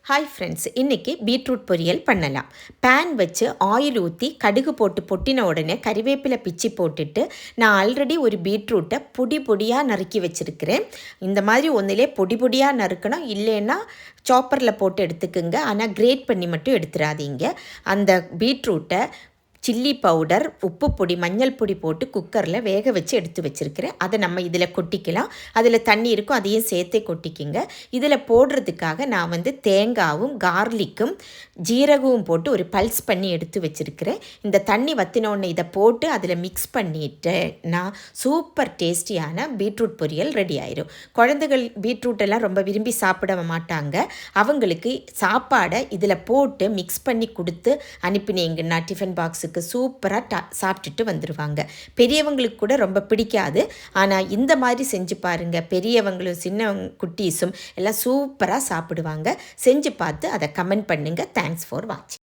Hi friends, இன்றைக்கி beetroot பொரியல் பண்ணலாம். பேன் வச்சு ஆயில் ஊற்றி கடுகு போட்டு பொட்டின உடனே கறிவேப்பிலை பிச்சு போட்டுட்டு நான் ஆல்ரெடி ஒரு பீட்ரூட்டை பொடி பொடியாக நறுக்கி வச்சுருக்கிறேன். இந்த மாதிரி ஒன்றிலே பொடி பொடியாக நறுக்கணும், இல்லைன்னா சாப்பரில் போட்டு எடுத்துக்குங்க. ஆனால் கிரேட் பண்ணி மட்டும் எடுத்துடாதீங்க. அந்த பீட்ரூட்டை சில்லி பவுடர், உப்பு பொடி, மஞ்சள் பொடி போட்டு குக்கரில் வேக வச்சு எடுத்து வச்சுருக்கிறேன். அதை நம்ம இதில் கொட்டிக்கலாம். அதில் தண்ணி இருக்கும், அதையும் சேர்த்தே கொட்டிக்கிங்க. இதில் போடுறதுக்காக நான் தேங்காவும் கார்லிக்கும் ஜீரகமும் போட்டு ஒரு பல்ஸ் பண்ணி எடுத்து வச்சுருக்கிறேன். இந்த தண்ணி வற்றினோடனே இதை போட்டு அதில் மிக்ஸ் பண்ணிவிட்டு நான் சூப்பர் டேஸ்டியான பீட்ரூட் பொரியல் ரெடி ஆயிடும். குழந்தைகள் பீட்ரூட்டெல்லாம் ரொம்ப விரும்பி சாப்பிட மாட்டாங்க. அவங்களுக்கு சாப்பாடை இதில் போட்டு மிக்ஸ் பண்ணி கொடுத்து அனுப்பினீங்கன்னா டிஃபன் பாக்ஸுக்கு சூப்பராக சாப்பிட்டுட்டு வந்துடுவாங்க. பெரியவங்களுக்கு கூட ரொம்ப பிடிக்காது. ஆனால் இந்த மாதிரி செஞ்சு பாருங்கள், பெரியவங்களும் சின்ன குட்டீஸும் எல்லாம் சூப்பராக சாப்பிடுவாங்க. செஞ்சு பார்த்து அதை கமெண்ட் பண்ணுங்கள். தேங்க்ஸ் ஃபார் வாட்சிங்.